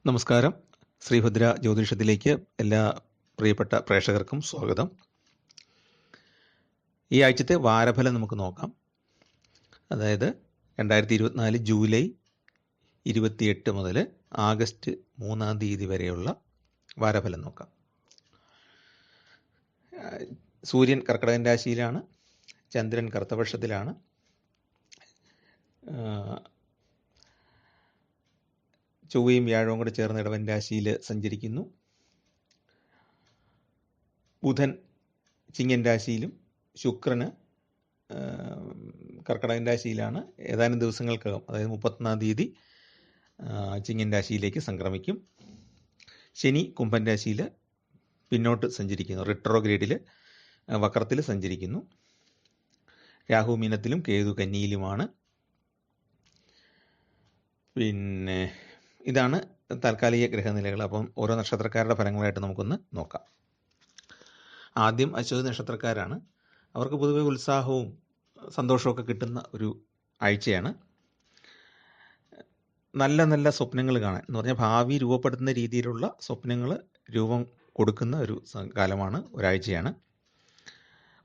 നമസ്കാരം. ശ്രീഭദ്ര ജ്യോതിഷത്തിലേക്ക് എല്ലാ പ്രിയപ്പെട്ട പ്രേക്ഷകർക്കും സ്വാഗതം. ഈ ആഴ്ചത്തെ വാരഫലം നമുക്ക് നോക്കാം. അതായത് 2024 ജൂലൈ 28 മുതൽ ആഗസ്റ്റ് 3 വരെയുള്ള വാരഫലം നോക്കാം. സൂര്യൻ കർക്കിടകൻ രാശിയിലാണ്, ചന്ദ്രൻ കറുത്തപക്ഷത്തിലാണ്, ചൊവ്വയും വ്യാഴവും കൂടെ ചേർന്ന് ഇടവൻ രാശിയിൽ സഞ്ചരിക്കുന്നു. ബുധൻ ചിങ്ങൻ രാശിയിലും ശുക്രന് കർക്കിടകൻ രാശിയിലാണ്. ഏതാനും ദിവസങ്ങൾക്കകം, അതായത് 31 ചിങ്ങൻ രാശിയിലേക്ക് സംക്രമിക്കും. ശനി കുംഭൻ രാശിയിൽ പിന്നോട്ട് സഞ്ചരിക്കുന്നു, റിട്രോഗ്രേഡിൽ വക്രത്തിൽ സഞ്ചരിക്കുന്നു. രാഹു മീനത്തിലും കേതു കന്നിയിലുമാണ്. പിന്നെ ഇതാണ് താൽക്കാലിക ഗ്രഹനിലകൾ. അപ്പം ഓരോ നക്ഷത്രക്കാരുടെ ഫലങ്ങളായിട്ട് നമുക്കൊന്ന് നോക്കാം. ആദ്യം അശ്വതി നക്ഷത്രക്കാരാണ്. അവർക്ക് പൊതുവെ ഉത്സാഹവും സന്തോഷമൊക്കെ കിട്ടുന്ന ഒരു ആഴ്ചയാണ്. നല്ല നല്ല സ്വപ്നങ്ങൾ കാണാൻ എന്ന് പറഞ്ഞാൽ ഭാവി രൂപപ്പെടുത്തുന്ന രീതിയിലുള്ള സ്വപ്നങ്ങൾ രൂപം കൊടുക്കുന്ന ഒരു കാലമാണ്, ഒരാഴ്ചയാണ്.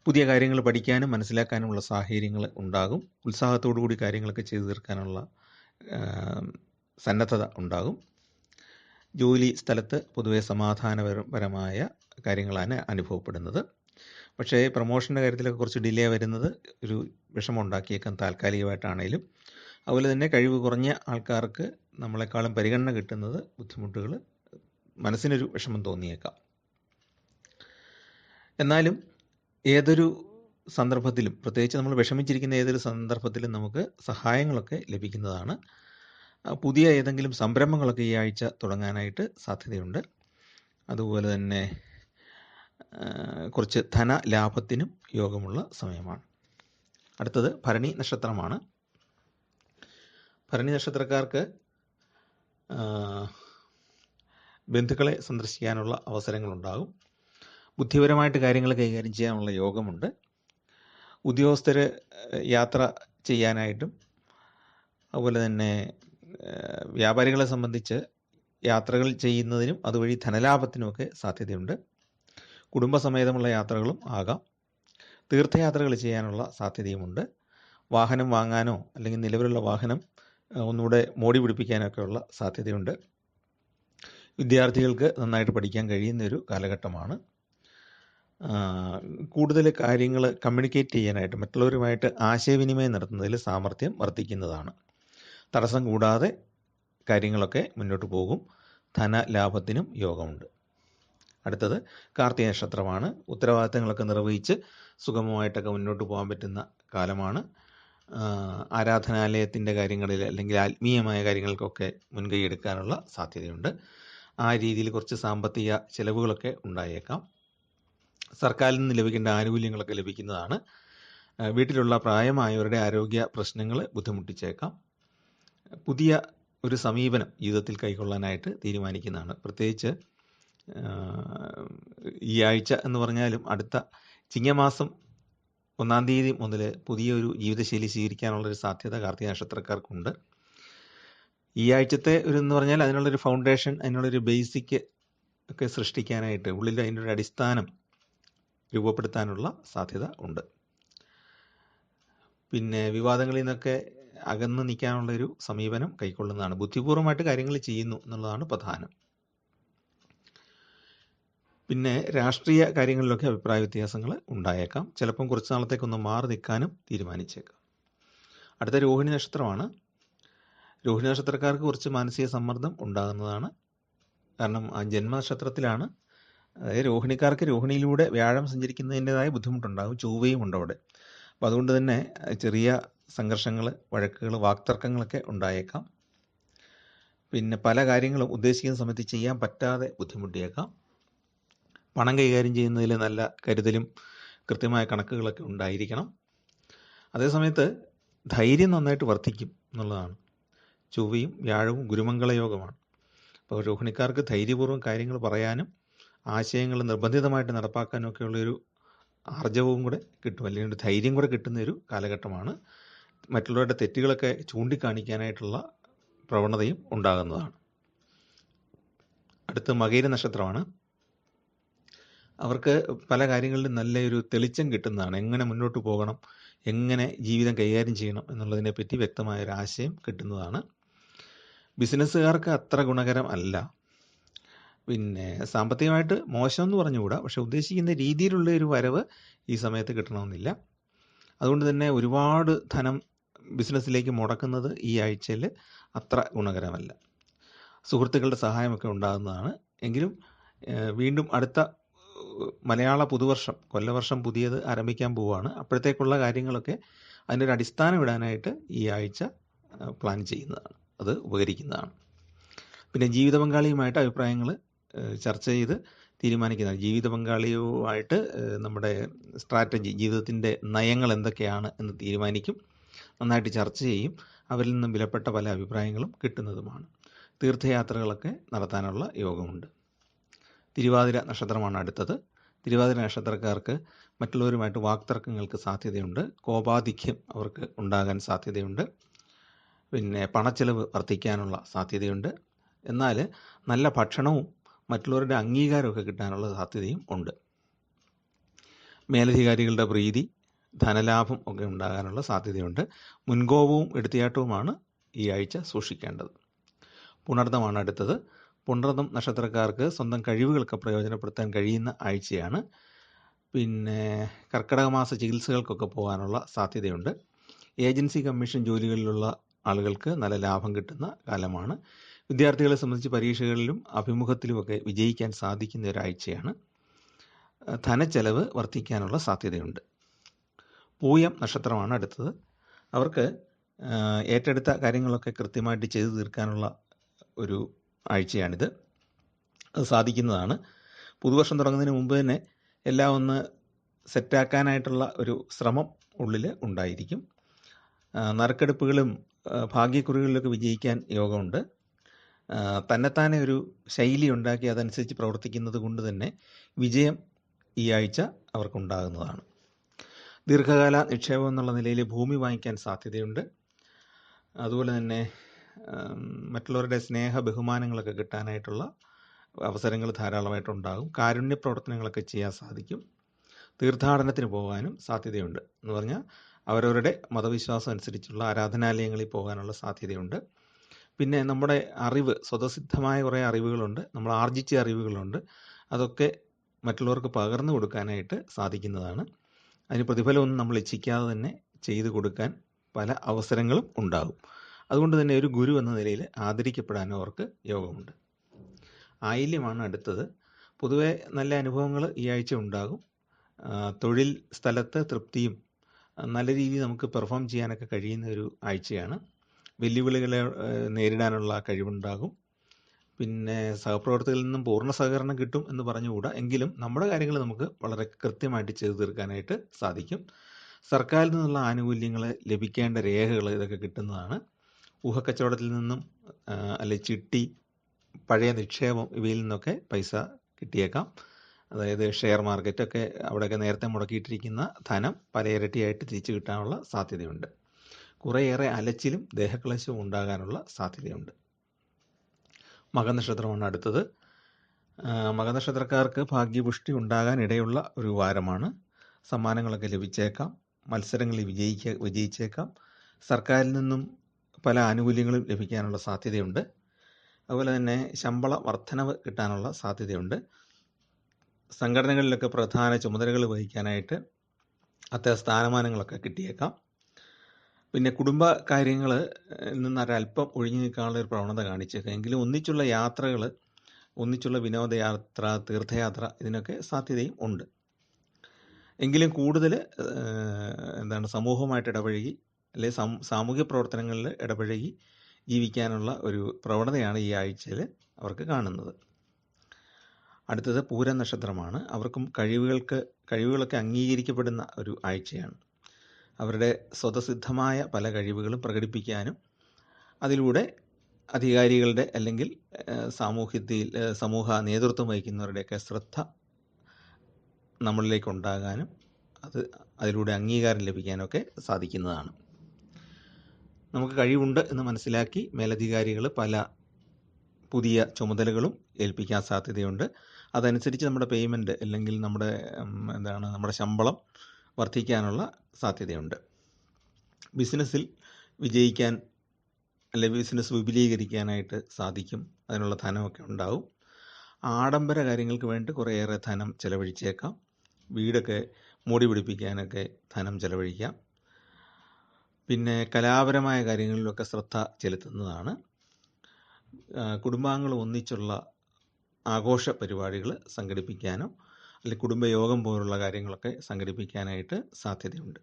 പുതിയ കാര്യങ്ങൾ പഠിക്കാനും മനസ്സിലാക്കാനുമുള്ള സാഹചര്യങ്ങൾ ഉണ്ടാകും. ഉത്സാഹത്തോടു കൂടി കാര്യങ്ങളൊക്കെ ചെയ്തു തീർക്കാനുള്ള സന്നദ്ധത ഉണ്ടാകും. ജോലി സ്ഥലത്ത് പൊതുവെ സമാധാനപരമായ കാര്യങ്ങളാണ് അനുഭവപ്പെടുന്നത്. പക്ഷേ പ്രൊമോഷൻ്റെ കാര്യത്തിലൊക്കെ കുറച്ച് ഡിലേ വരുന്നത് ഒരു വിഷമം ഉണ്ടാക്കിയേക്കാം, താൽക്കാലികമായിട്ടാണേലും. അതുപോലെ തന്നെ കഴിവ് കുറഞ്ഞ ആൾക്കാർക്ക് നമ്മളെക്കാളും പരിഗണന കിട്ടുന്നത് ബുദ്ധിമുട്ടുകൾ, മനസ്സിനൊരു വിഷമം തോന്നിയേക്കാം. എന്നാലും ഏതൊരു സന്ദർഭത്തിലും, പ്രത്യേകിച്ച് നമ്മൾ വിഷമിച്ചിരിക്കുന്ന ഏതൊരു സന്ദർഭത്തിലും നമുക്ക് സഹായങ്ങളൊക്കെ ലഭിക്കുന്നതാണ്. പുതിയ ഏതെങ്കിലും സംരംഭങ്ങളൊക്കെ ഈ ആഴ്ച തുടങ്ങാനായിട്ട് സാധ്യതയുണ്ട്. അതുപോലെ തന്നെ കുറച്ച് ധനലാഭത്തിനും യോഗമുള്ള സമയമാണ്. അടുത്തത് ഭരണി നക്ഷത്രമാണ്. ഭരണി നക്ഷത്രക്കാർക്ക് ബന്ധുക്കളെ സന്ദർശിക്കാനുള്ള അവസരങ്ങളുണ്ടാകും. ബുദ്ധിപരമായിട്ട് കാര്യങ്ങൾ കൈകാര്യം ചെയ്യാനുള്ള യോഗമുണ്ട്. ഉദ്യോഗസ്ഥർ യാത്ര ചെയ്യാനായിട്ടും അതുപോലെ തന്നെ വ്യാപാരികളെ സംബന്ധിച്ച് യാത്രകൾ ചെയ്യുന്നതിനും അതുവഴി ധനലാഭത്തിനുമൊക്കെ സാധ്യതയുണ്ട്. കുടുംബസമേതമുള്ള യാത്രകളും ആകാം. തീർത്ഥയാത്രകൾ ചെയ്യാനുള്ള സാധ്യതയുമുണ്ട്. വാഹനം വാങ്ങാനോ അല്ലെങ്കിൽ നിലവിലുള്ള വാഹനം ഒന്നുകൂടെ മോടി പിടിപ്പിക്കാനൊക്കെ ഉള്ള സാധ്യതയുണ്ട്. വിദ്യാർത്ഥികൾക്ക് നന്നായിട്ട് പഠിക്കാൻ കഴിയുന്നൊരു കാലഘട്ടമാണ്. കൂടുതൽ കാര്യങ്ങൾ കമ്മ്യൂണിക്കേറ്റ് ചെയ്യാനായിട്ട്, മറ്റുള്ളവരുമായിട്ട് ആശയവിനിമയം നടത്തുന്നതിൽ സാമർഥ്യം വർദ്ധിക്കുന്നതാണ്. തടസ്സം കൂടാതെ കാര്യങ്ങളൊക്കെ മുന്നോട്ട് പോകും. ധനലാഭത്തിനും യോഗമുണ്ട്. അടുത്തത് കാർത്തിക നക്ഷത്രമാണ്. ഉത്തരവാദിത്തങ്ങളൊക്കെ നിർവഹിച്ച് സുഗമമായിട്ടൊക്കെ മുന്നോട്ട് പോകാൻ പറ്റുന്ന കാലമാണ്. ആരാധനാലയത്തിൻ്റെ കാര്യങ്ങളിൽ അല്ലെങ്കിൽ ആത്മീയമായ കാര്യങ്ങൾക്കൊക്കെ മുൻകൈ എടുക്കാനുള്ള സാധ്യതയുണ്ട്. ആ രീതിയിൽ കുറച്ച് സാമ്പത്തിക ചെലവുകളൊക്കെ ഉണ്ടായേക്കാം. സർക്കാരിൽ നിന്ന് ലഭിക്കേണ്ട ആനുകൂല്യങ്ങളൊക്കെ ലഭിക്കുന്നതാണ്. വീട്ടിലുള്ള പ്രായമായവരുടെ ആരോഗ്യ പ്രശ്നങ്ങൾ ബുദ്ധിമുട്ടിച്ചേക്കാം. പുതിയ ഒരു സമീപനം ജീവിതത്തിൽ കൈക്കൊള്ളാനായിട്ട് തീരുമാനിക്കുന്നതാണ്. പ്രത്യേകിച്ച് ഈ ആഴ്ച എന്ന് പറഞ്ഞാലും അടുത്ത ചിങ്ങമാസം 1 മുതൽ പുതിയൊരു ജീവിതശൈലി സ്വീകരിക്കാനുള്ളൊരു സാധ്യത കാർത്തിക നക്ഷത്രക്കാർക്കുണ്ട്. ഈ ആഴ്ചത്തെ എന്ന് പറഞ്ഞാൽ അതിനുള്ളൊരു ഫൗണ്ടേഷൻ, അതിനുള്ളൊരു ബേസിക് ഒക്കെ സൃഷ്ടിക്കാനായിട്ട്, ഉള്ളിൽ അതിൻ്റെ ഒരു അടിസ്ഥാനം രൂപപ്പെടുത്താനുള്ള സാധ്യത ഉണ്ട്. പിന്നെ വിവാദങ്ങളിൽ നിന്നൊക്കെ അകന്ന് നിൽക്കാനുള്ളൊരു സമീപനം കൈക്കൊള്ളുന്നതാണ്. ബുദ്ധിപൂർവമായിട്ട് കാര്യങ്ങൾ ചെയ്യുന്നു എന്നുള്ളതാണ് പ്രധാനം. പിന്നെ രാഷ്ട്രീയ കാര്യങ്ങളിലൊക്കെ അഭിപ്രായ വ്യത്യാസങ്ങൾ ഉണ്ടായേക്കാം. ചിലപ്പം കുറച്ച് നാളത്തേക്കൊന്ന് മാറി നിൽക്കാനും തീരുമാനിച്ചേക്കാം. അടുത്ത രോഹിണി നക്ഷത്രമാണ്. രോഹിണി നക്ഷത്രക്കാർക്ക് കുറച്ച് മാനസിക സമ്മർദ്ദം ഉണ്ടാകുന്നതാണ്. കാരണം ആ ജന്മനക്ഷത്രത്തിലാണ്. അതായത് രോഹിണിക്കാർക്ക് രോഹിണിയിലൂടെ വ്യാഴം സഞ്ചരിക്കുന്നതിൻ്റെതായ ബുദ്ധിമുട്ടുണ്ടാകും. ചൊവ്വയും ഉണ്ട് അവിടെ. അപ്പോൾ അതുകൊണ്ട് തന്നെ ചെറിയ സംഘർഷങ്ങൾ, വഴക്കുകൾ, വാക്തർക്കങ്ങളൊക്കെ ഉണ്ടായേക്കാം. പിന്നെ പല കാര്യങ്ങളും ഉദ്ദേശിക്കുന്ന സമയത്ത് ചെയ്യാൻ പറ്റാതെ ബുദ്ധിമുട്ടിയേക്കാം. പണം കൈകാര്യം ചെയ്യുന്നതിൽ നല്ല കരുതലും കൃത്യമായ കണക്കുകളൊക്കെ ഉണ്ടായിരിക്കണം. അതേസമയത്ത് ധൈര്യം നന്നായിട്ട് വർദ്ധിക്കും എന്നുള്ളതാണ്. ചൊവ്വയും വ്യാഴവും ഗുരുമംഗള യോഗമാണ്. അപ്പോൾ രോഹിണിക്കാർക്ക് ധൈര്യപൂർവ്വം കാര്യങ്ങൾ പറയാനും ആശയങ്ങൾ നിർബന്ധിതമായിട്ട് നടപ്പാക്കാനും ഒക്കെയുള്ളൊരു ആർജവവും കൂടെ കിട്ടും, അല്ലെങ്കിൽ ഒരു ധൈര്യം കൂടെ കിട്ടുന്ന ഒരു കാലഘട്ടമാണ്. മറ്റുള്ളവരുടെ തെറ്റുകളൊക്കെ ചൂണ്ടിക്കാണിക്കാനായിട്ടുള്ള പ്രവണതയും ഉണ്ടാകുന്നതാണ്. അടുത്ത മകയിര നക്ഷത്രമാണ്. അവർക്ക് പല കാര്യങ്ങളിലും നല്ലൊരു തെളിച്ചം കിട്ടുന്നതാണ്. എങ്ങനെ മുന്നോട്ട് പോകണം, എങ്ങനെ ജീവിതം കൈകാര്യം ചെയ്യണം എന്നുള്ളതിനെ പറ്റി വ്യക്തമായൊരു ആശയം കിട്ടുന്നതാണ്. ബിസിനസ്സുകാർക്ക് അത്ര ഗുണകരം അല്ല. പിന്നെ സാമ്പത്തികമായിട്ട് മോശമെന്ന് പറഞ്ഞുകൂടാ, പക്ഷെ ഉദ്ദേശിക്കുന്ന രീതിയിലുള്ള ഒരു വരവ് ഈ സമയത്ത് കിട്ടണമെന്നില്ല. അതുകൊണ്ട് തന്നെ ഒരുപാട് ധനം ബിസിനസ്സിലേക്ക് മുടക്കുന്നത് ഈ ആഴ്ചയിൽ അത്ര ഗുണകരമല്ല. സുഹൃത്തുക്കളുടെ സഹായമൊക്കെ ഉണ്ടാകുന്നതാണ്. എങ്കിലും വീണ്ടും അടുത്ത മലയാള പുതുവർഷം, കൊല്ലവർഷം പുതിയത് ആരംഭിക്കാൻ പോവുകയാണ്. അപ്പോഴത്തേക്കുള്ള കാര്യങ്ങളൊക്കെ അതിൻ്റെ ഒരു അടിസ്ഥാനം ഇടാനായിട്ട് ഈ ആഴ്ച പ്ലാൻ ചെയ്യുന്നതാണ്. അത് ഉപകരിക്കുന്നതാണ്. പിന്നെ ജീവിത പങ്കാളിയുമായിട്ട് അഭിപ്രായങ്ങൾ ചർച്ച ചെയ്ത് തീരുമാനിക്കുന്നതാണ്. ജീവിത പങ്കാളിയുമായിട്ട് നമ്മുടെ സ്ട്രാറ്റജി, ജീവിതത്തിൻ്റെ നയങ്ങൾ എന്തൊക്കെയാണ് എന്ന് തീരുമാനിക്കും, നന്നായിട്ട് ചർച്ച ചെയ്യും. അവരിൽ നിന്നും വിലപ്പെട്ട പല അഭിപ്രായങ്ങളും കിട്ടുന്നതുമാണ്. തീർത്ഥയാത്രകളൊക്കെ നടത്താനുള്ള യോഗമുണ്ട്. തിരുവാതിര നക്ഷത്രമാണ് അടുത്തത്. തിരുവാതിര നക്ഷത്രക്കാർക്ക് മറ്റുള്ളവരുമായിട്ട് വാക്തർക്കങ്ങൾക്ക് സാധ്യതയുണ്ട്. കോപാധിക്യം അവർക്ക് ഉണ്ടാകാൻ സാധ്യതയുണ്ട്. പിന്നെ പണച്ചെലവ് വർദ്ധിക്കാനുള്ള സാധ്യതയുണ്ട്. എന്നാൽ നല്ല ഭക്ഷണവും മറ്റുള്ളവരുടെ അംഗീകാരമൊക്കെ കിട്ടാനുള്ള സാധ്യതയും ഉണ്ട്. മേലധികാരികളുടെ പ്രീതി, ധനലാഭം ഒക്കെ ഉണ്ടാകാനുള്ള സാധ്യതയുണ്ട്. മുൻകോപവും എടുത്തിയാട്ടവുമാണ് ഈ ആഴ്ച സൂക്ഷിക്കേണ്ടത്. പുണർദമാണ് അടുത്തത്. പുണർദം നക്ഷത്രക്കാർക്ക് സ്വന്തം കഴിവുകളൊക്കെ പ്രയോജനപ്പെടുത്താൻ കഴിയുന്ന ആഴ്ചയാണ്. പിന്നെ കർക്കിടക മാസ ചികിത്സകൾക്കൊക്കെ പോകാനുള്ള സാധ്യതയുണ്ട്. ഏജൻസി കമ്മീഷൻ ജോലികളിലുള്ള ആളുകൾക്ക് നല്ല ലാഭം കിട്ടുന്ന കാലമാണ്. വിദ്യാർത്ഥികളെ സംബന്ധിച്ച് പരീക്ഷകളിലും അഭിമുഖത്തിലുമൊക്കെ വിജയിക്കാൻ സാധിക്കുന്ന ഒരാഴ്ചയാണ്. ധനച്ചെലവ് വർദ്ധിക്കാനുള്ള സാധ്യതയുണ്ട്. പൂയം നക്ഷത്രമാണ് അടുത്തത്. അവർക്ക് ഏറ്റെടുത്ത കാര്യങ്ങളൊക്കെ കൃത്യമായിട്ട് ചെയ്തു തീർക്കാനുള്ള ഒരു ആഴ്ചയാണിത്. അത് സാധിക്കുന്നതാണ്. പുതുവർഷം തുടങ്ങുന്നതിന് മുമ്പ് തന്നെ എല്ലാം ഒന്ന് സെറ്റാക്കാനായിട്ടുള്ള ഒരു ശ്രമം ഉള്ളിൽ ഉണ്ടായിരിക്കും. നറുക്കെടുപ്പുകളും ഭാഗ്യക്കുറികളിലൊക്കെ വിജയിക്കാൻ യോഗമുണ്ട്. തന്നെത്താനെ ഒരു ശൈലി ഉണ്ടാക്കി അതനുസരിച്ച് പ്രവർത്തിക്കുന്നത് കൊണ്ട് തന്നെ വിജയം ഈ ആഴ്ച അവർക്കുണ്ടാകുന്നതാണ്. ദീർഘകാല നിക്ഷേപം എന്നുള്ള നിലയിൽ ഭൂമി വാങ്ങിക്കാൻ സാധ്യതയുണ്ട്. അതുപോലെ തന്നെ മറ്റുള്ളവരുടെ സ്നേഹ ബഹുമാനങ്ങളൊക്കെ കിട്ടാനായിട്ടുള്ള അവസരങ്ങൾ ധാരാളമായിട്ടുണ്ടാകും. കാരുണ്യ പ്രവർത്തനങ്ങളൊക്കെ ചെയ്യാൻ സാധിക്കും. തീർത്ഥാടനത്തിന് പോകാനും സാധ്യതയുണ്ട്. എന്ന് പറഞ്ഞാൽ അവരവരുടെ മതവിശ്വാസം അനുസരിച്ചുള്ള ആരാധനാലയങ്ങളിൽ പോകാനുള്ള സാധ്യതയുണ്ട്. പിന്നെ നമ്മുടെ അറിവ്, സ്വതസിദ്ധമായ കുറേ അറിവുകളുണ്ട്, നമ്മൾ ആർജിച്ച അറിവുകളുണ്ട്. അതൊക്കെ മറ്റുള്ളവർക്ക് പകർന്നു കൊടുക്കാനായിട്ട് സാധിക്കുന്നതാണ്. അതിന് പ്രതിഫലമൊന്നും നമ്മൾ ഇച്ഛിക്കാതെ തന്നെ ചെയ്തു കൊടുക്കാൻ പല അവസരങ്ങളും ഉണ്ടാകും. അതുകൊണ്ട് തന്നെ ഒരു ഗുരു എന്ന നിലയിൽ ആദരിക്കപ്പെടാനും അവർക്ക് യോഗമുണ്ട്. ആയില്യമാണ് അടുത്തത്. പൊതുവെ നല്ല അനുഭവങ്ങൾ ഈ ആഴ്ച ഉണ്ടാകും. തൊഴിൽ സ്ഥലത്ത് തൃപ്തിയും നല്ല രീതിയിൽ നമുക്ക് പെർഫോം ചെയ്യാനൊക്കെ കഴിയുന്ന ഒരു ആഴ്ചയാണ്. വെല്ലുവിളികളെ നേരിടാനുള്ള കഴിവുണ്ടാകും. പിന്നെ സഹപ്രവർത്തകരിൽ നിന്നും പൂർണ്ണ സഹകരണം കിട്ടും എന്ന് പറഞ്ഞുകൂടാ, എങ്കിലും നമ്മുടെ കാര്യങ്ങൾ നമുക്ക് വളരെ കൃത്യമായിട്ട് ചെയ്തു തീർക്കാനായിട്ട് സാധിക്കും. സർക്കാരിൽ നിന്നുള്ള ആനുകൂല്യങ്ങൾ, ലഭിക്കേണ്ട രേഖകൾ ഇതൊക്കെ കിട്ടുന്നതാണ്. ഊഹക്കച്ചവടത്തിൽ നിന്നും അല്ലെ ചിട്ടി, പഴയ നിക്ഷേപം, ഇവയിൽ നിന്നൊക്കെ പൈസ കിട്ടിയേക്കാം. അതായത് ഷെയർ മാർക്കറ്റൊക്കെ, അവിടെയൊക്കെ നേരത്തെ മുടക്കിയിട്ടിരിക്കുന്ന ധനം പല ഇരട്ടിയായിട്ട് തിരിച്ചു കിട്ടാനുള്ള സാധ്യതയുണ്ട്. കുറേയേറെ അലച്ചിലും ദേഹക്ലേശവും ഉണ്ടാകാനുള്ള സാധ്യതയുണ്ട്. മകനക്ഷത്രമാണ് അടുത്തത്. മകനക്ഷത്രക്കാർക്ക് ഭാഗ്യപുഷ്ടി ഉണ്ടാകാൻ ഇടയുള്ള ഒരു വാരമാണ്. സമ്മാനങ്ങളൊക്കെ ലഭിച്ചേക്കാം. മത്സരങ്ങളിൽ വിജയിച്ചേക്കാം. സർക്കാരിൽ നിന്നും പല ആനുകൂല്യങ്ങളും ലഭിക്കാനുള്ള സാധ്യതയുണ്ട്. അതുപോലെ തന്നെ ശമ്പള വർധനവ് കിട്ടാനുള്ള സാധ്യതയുണ്ട്. സംഘടനകളിലൊക്കെ പ്രധാന ചുമതലകൾ വഹിക്കാനായിട്ട് അത്തരം സ്ഥാനമാനങ്ങളൊക്കെ കിട്ടിയേക്കാം. പിന്നെ കുടുംബ കാര്യങ്ങൾ നിന്ന് ഒരല്പം ഒഴിഞ്ഞു നിൽക്കാനുള്ള ഒരു പ്രവണത കാണിച്ചേക്കാം. എങ്കിലും ഒന്നിച്ചുള്ള യാത്രകൾ, ഒന്നിച്ചുള്ള വിനോദയാത്ര, തീർത്ഥയാത്ര, ഇതിനൊക്കെ സാധ്യതയും ഉണ്ട്. എങ്കിലും കൂടുതൽ സമൂഹവുമായിട്ട് ഇടപഴകി, അല്ലെങ്കിൽ സാമൂഹ്യ പ്രവർത്തനങ്ങളിൽ ഇടപഴകി ജീവിക്കാനുള്ള ഒരു പ്രവണതയാണ് ഈ ആഴ്ചയിൽ അവർക്ക് കാണുന്നത്. അടുത്തത് പൂരം നക്ഷത്രമാണ്. അവർക്കും കഴിവുകളൊക്കെ അംഗീകരിക്കപ്പെടുന്ന ഒരു ആഴ്ചയാണ്. അവരുടെ സ്വതസിദ്ധമായ പല കഴിവുകളും പ്രകടിപ്പിക്കാനും അതിലൂടെ അധികാരികളുടെ അല്ലെങ്കിൽ സമൂഹ നേതൃത്വം വഹിക്കുന്നവരുടെയൊക്കെ ശ്രദ്ധ നമ്മളിലേക്ക് ഉണ്ടാകാനും അതിലൂടെ അംഗീകാരം ലഭിക്കാനൊക്കെ സാധിക്കുന്നതാണ്. നമുക്ക് കഴിവുണ്ട് എന്ന് മനസ്സിലാക്കി മേലധികാരികൾ പല പുതിയ ചുമതലകളും ഏൽപ്പിക്കാൻ സാധ്യതയുണ്ട്. അതനുസരിച്ച് നമ്മുടെ പേയ്മെൻറ്റ് അല്ലെങ്കിൽ നമ്മുടെ ശമ്പളം വർദ്ധിക്കാനുള്ള സാധ്യതയുണ്ട്. ബിസിനസ്സിൽ വിജയിക്കാൻ അല്ലെങ്കിൽ ബിസിനസ് വിപുലീകരിക്കാനായിട്ട് സാധിക്കും. അതിനുള്ള ധനമൊക്കെ ഉണ്ടാവും. ആഡംബര കാര്യങ്ങൾക്ക് വേണ്ടി കുറേയേറെ ധനം ചെലവഴിച്ചേക്കാം. വീടൊക്കെ മോടി പിടിപ്പിക്കാനൊക്കെ ധനം ചെലവഴിക്കാം. പിന്നെ കലാപരമായ കാര്യങ്ങളിലൊക്കെ ശ്രദ്ധ ചെലുത്തുന്നതാണ്. കുടുംബാംഗങ്ങൾ ഒന്നിച്ചുള്ള ആഘോഷ പരിപാടികൾ സംഘടിപ്പിക്കാനോ അല്ലെങ്കിൽ കുടുംബയോഗം പോലുള്ള കാര്യങ്ങളൊക്കെ സംഘടിപ്പിക്കാനായിട്ട് സാധ്യതയുണ്ട്.